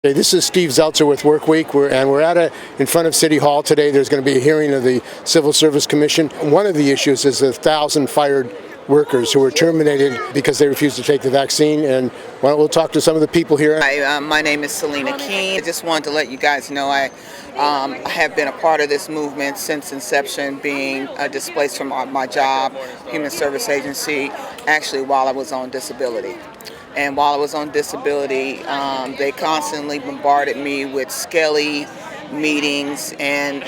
Hey, this is Steve Zeltzer with Work Week, we're in front of City Hall today. There's going to be a hearing of the Civil Service Commission. One of the issues is the 1,000 fired workers who were terminated because they refused to take the vaccine. And we'll talk to some of the people here. Hi, my name is Selena Keene. I just wanted to let you guys know I have been a part of this movement since inception, being displaced from my job, Human Service Agency, actually while I was on disability. And while I was on disability, they constantly bombarded me with skelly meetings and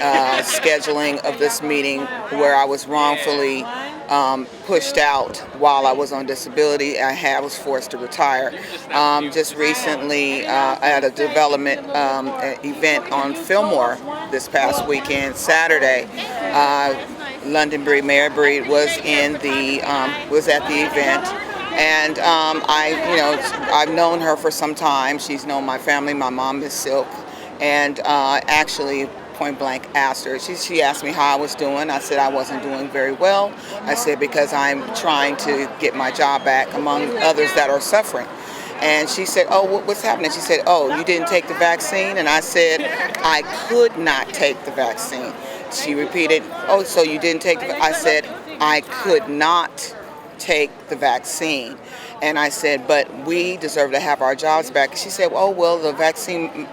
scheduling of this meeting where I was wrongfully pushed out while I was on disability. I was forced to retire. Just recently, I had a development event on Fillmore this past weekend, Saturday. London Breed, Mayor Breed was at the event. And I've known her for some time. She's known my family. My mom is Silk, and actually point blank asked her. She asked me how I was doing. I said I wasn't doing very well. I said because I'm trying to get my job back, among others that are suffering. And she said, "Oh, what's happening?" She said, "Oh, you didn't take the vaccine?" And I said, "I could not take the vaccine." She repeated, "Oh, so you didn't take the?" I said, "I could not take the vaccine." And I said, "But we deserve to have our jobs back." She said, "Oh, well, the vaccine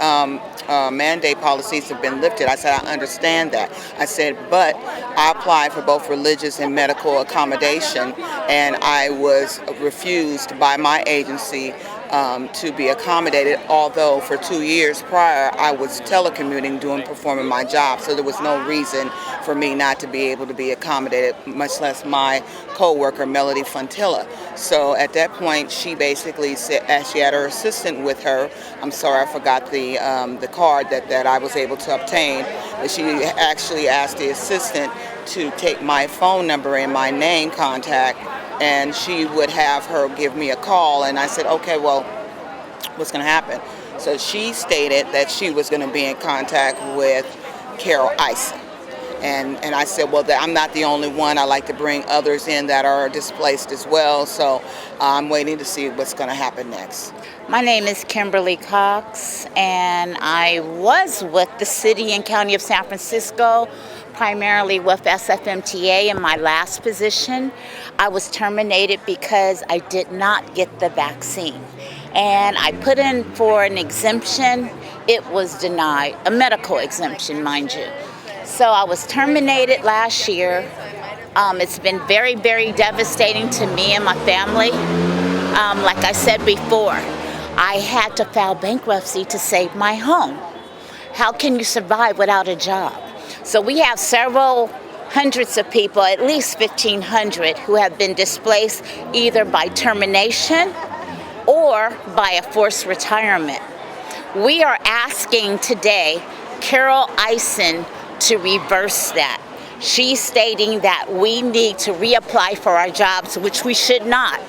mandate policies have been lifted." I said, "I understand that." I said, "But I applied for both religious and medical accommodation, and I was refused by my agency to be accommodated, although for 2 years prior I was telecommuting, performing my job, so there was no reason for me not to be able to be accommodated, much less my co-worker Melody Fontilla." So at that point, she basically said, as she had her assistant with her, I'm sorry, I forgot the card that I was able to obtain, but she actually asked the assistant to take my phone number and my name contact, and she would have her give me a call. And I said, "Okay, well, what's going to happen?" So she stated that she was going to be in contact with Carol Isen. And I said, "Well, I'm not the only one. I like to bring others in that are displaced as well." So I'm waiting to see what's going to happen next. My name is Kimberly Cox, and I was with the City and County of San Francisco, primarily with SFMTA in my last position. I was terminated because I did not get the vaccine. And I put in for an exemption. It was denied, a medical exemption, mind you. So I was terminated last year. It's been very, very devastating to me and my family. Like I said before, I had to file bankruptcy to save my home. How can you survive without a job? So we have several hundreds of people, at least 1,500, who have been displaced either by termination or by a forced retirement. We are asking today Carol Isen to reverse that. She's stating that we need to reapply for our jobs, which we should not.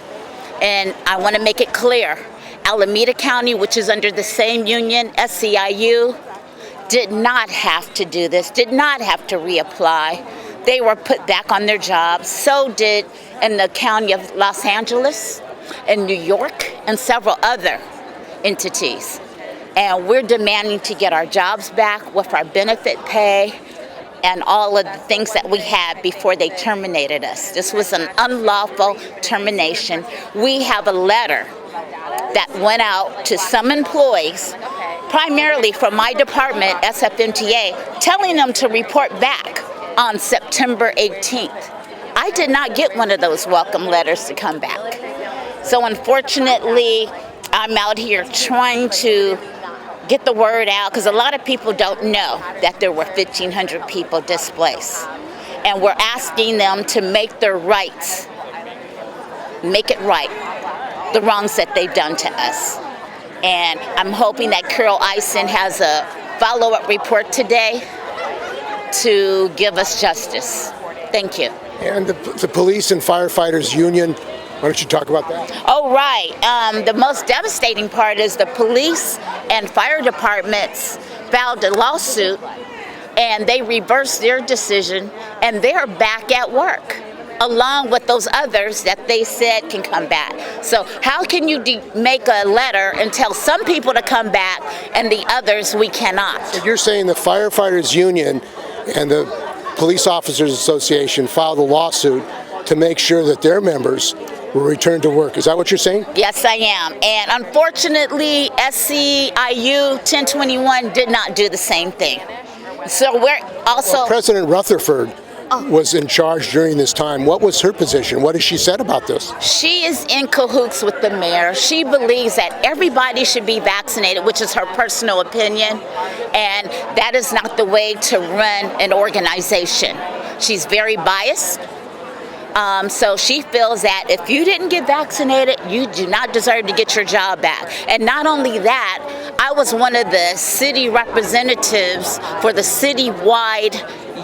And I want to make it clear, Alameda County, which is under the same union, SEIU, did not have to do this, did not have to reapply. They were put back on their jobs. So did in the county of Los Angeles and New York and several other entities. And we're demanding to get our jobs back with our benefit pay and all of the things that we had before they terminated us. This was an unlawful termination. We have a letter that went out to some employees, primarily from my department, SFMTA, telling them to report back on September 18th. I did not get one of those welcome letters to come back. So unfortunately, I'm out here trying to get the word out, because a lot of people don't know that there were 1,500 people displaced. And we're asking them to make their rights, make it right, the wrongs that they've done to us. And I'm hoping that Carol Isen has a follow-up report today to give us justice. Thank you. And the police and firefighters union, why don't you talk about that? Oh, right. The most devastating part is the police and fire departments filed a lawsuit, and they reversed their decision, and they're back at work. along with those others that they said can come back. So how can you make a letter and tell some people to come back and the others we cannot? So you're saying the firefighters union and the Police Officers Association filed a lawsuit to make sure that their members will return to work. Is that what you're saying? Yes, I am. And unfortunately, SEIU1021 did not do the same thing. So we're also... Well, President Rutherford was in charge during this time. What was her position? What has she said about this? She is in cahoots with the mayor. She believes that everybody should be vaccinated, which is her personal opinion, and that is not the way to run an organization. She's very biased. So she feels that if you didn't get vaccinated, you do not deserve to get your job back. And not only that, I was one of the city representatives for the citywide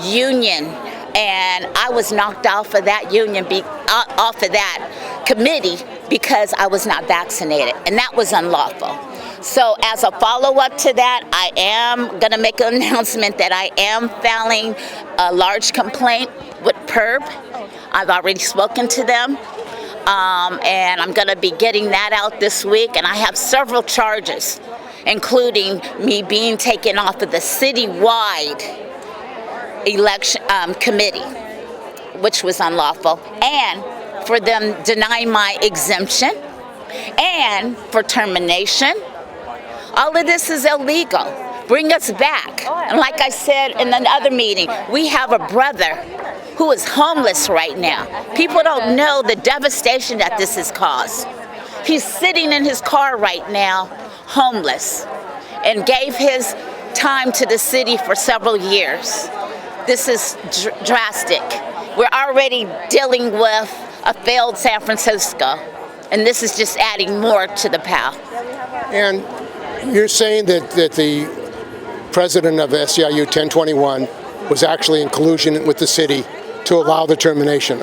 union, and I was knocked off of that union, off of that committee because I was not vaccinated, and that was unlawful. So as a follow-up to that, I am going to make an announcement that I am filing a large complaint with PERB. I've already spoken to them, and I'm going to be getting that out this week. And I have several charges, including me being taken off of the citywide election committee, which was unlawful, and for them denying my exemption, and for termination. All of this is illegal. Bring us back. And like I said in another meeting, we have a brother who is homeless right now. People don't know the devastation that this has caused. He's sitting in his car right now, homeless, and gave his time to the city for several years. This is drastic. We're already dealing with a failed San Francisco, and this is just adding more to the pile. And you're saying that the president of SEIU 1021 was actually in collusion with the city to allow the termination.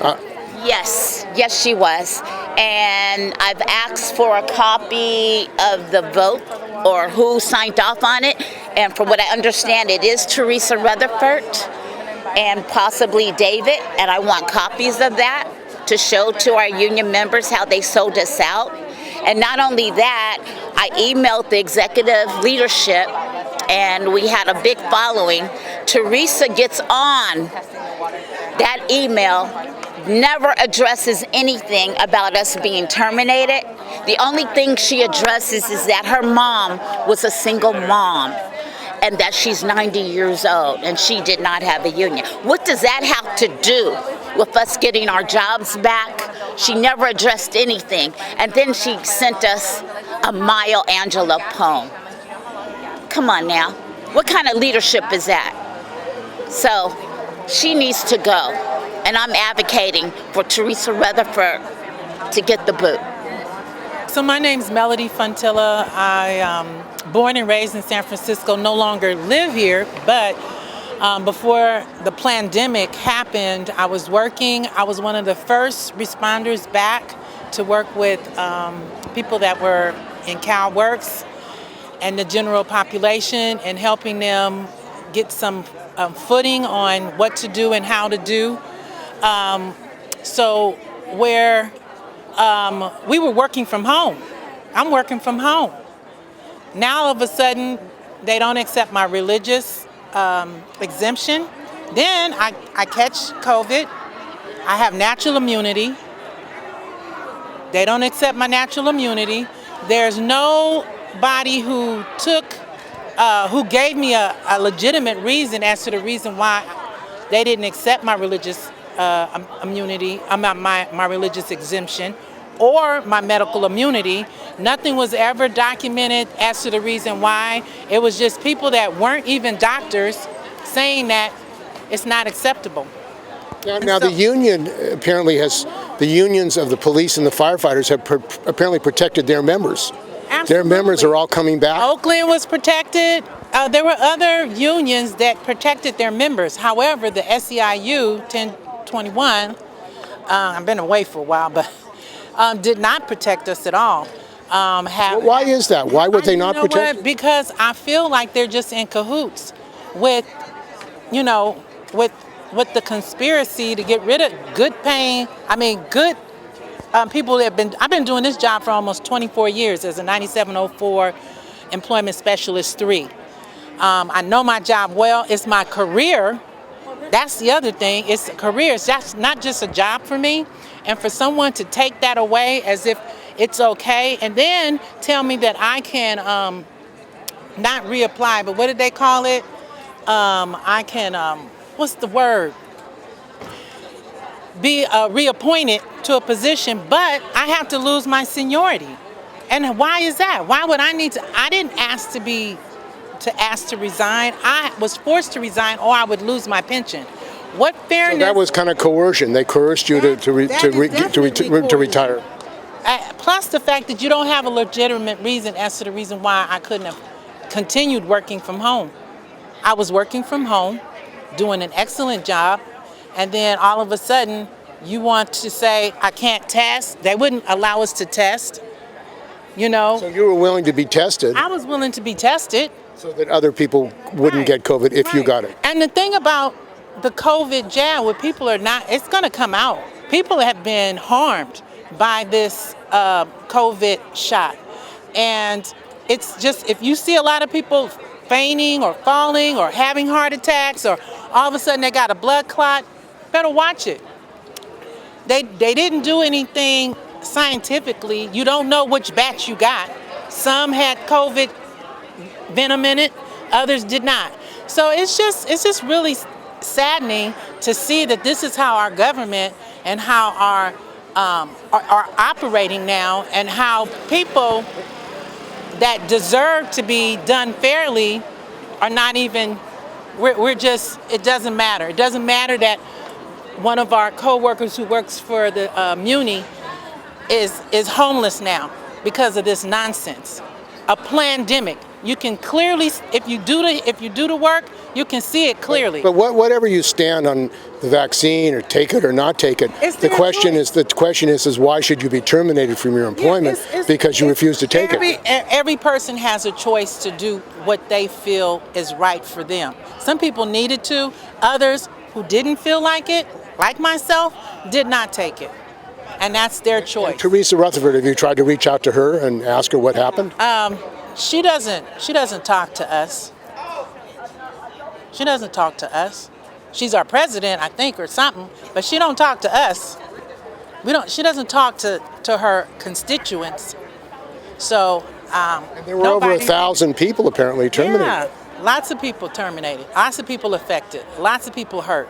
Yes, she was. And I've asked for a copy of the vote or who signed off on it. And from what I understand, it is Theresa Rutherford and possibly David. And I want copies of that to show to our union members how they sold us out. And not only that, I emailed the executive leadership, and we had a big following. Theresa gets on that email, never addresses anything about us being terminated. The only thing she addresses is that her mom was a single mom and that she's 90 years old and she did not have a union. What does that have to do with us getting our jobs back? She never addressed anything. And then she sent us a Maya Angelou poem. Come on now. What kind of leadership is that? So she needs to go. And I'm advocating for Theresa Rutherford to get the boot. So my name's Melody Fontilla. I born and raised in San Francisco, no longer live here, but before the pandemic happened, I was working. I was one of the first responders back to work with people that were in CalWorks and the general population and helping them get some footing on what to do and how to do. So where we were working from home. I'm working from home. Now all of a sudden, they don't accept my religious exemption. Then I catch COVID. I have natural immunity. They don't accept my natural immunity. There's nobody who gave me a legitimate reason as to the reason why they didn't accept my religious immunity, my religious exemption, or my medical immunity. Nothing was ever documented as to the reason why. It was just people that weren't even doctors saying that it's not acceptable. Now the union apparently the unions of the police and the firefighters have apparently protected their members. Absolutely. Their members are all coming back. Oakland was protected. There were other unions that protected their members. However, the SEIU 1021, I've been away for a while, but did not protect us at all. Why is that? Why would they not protect? What? Because I feel like they're just in cahoots with with the conspiracy to get rid of good paying, good people that I've been doing this job for almost 24 years as a 9704 Employment Specialist 3. I know my job well. It's my career. That's the other thing. It's a career. That's not just a job for me. And for someone to take that away as if it's okay and then tell me that I can not reapply, but what did they call it? I can, what's the word? Be reappointed to a position, but I have to lose my seniority. And why is that? Why would I need to? I didn't ask to resign. I was forced to resign, or I would lose my pension. What fairness? So that was kind of coercion. They coerced you to retire. Plus the fact that you don't have a legitimate reason as to the reason why I couldn't have continued working from home. I was working from home, doing an excellent job, and then all of a sudden you want to say I can't test. They wouldn't allow us to test. So you were willing to be tested. I was willing to be tested. So that other people wouldn't get COVID if you got it. And the thing about the COVID jab, where people are not, it's going to come out. People have been harmed by this COVID shot. And it's just, if you see a lot of people fainting or falling or having heart attacks or all of a sudden they got a blood clot, better watch it. They didn't do anything scientifically. You don't know which batch you got. Some had COVID venom in it, others did not. So it's just really saddening to see that this is how our government and how are operating now, and how people that deserve to be done fairly are not even. We're just. It doesn't matter. It doesn't matter that one of our co-workers who works for the Muni is homeless now because of this nonsense. A pandemic. You can clearly, if you do the work, you can see it clearly. But whatever you stand on the vaccine or take it or not take it, the question is why should you be terminated from your employment because you refuse to take it? Every person has a choice to do what they feel is right for them. Some people needed to. Others who didn't feel like it, like myself, did not take it. And that's their choice. Theresa Rutherford, have you tried to reach out to her and ask her what happened? She doesn't talk to us. She doesn't talk to us. She's our president, I think, or something, but she don't talk to us. She doesn't talk to her constituents. So and there were over 1,000 people apparently terminated. Yeah, lots of people terminated. Lots of people affected. Lots of people hurt.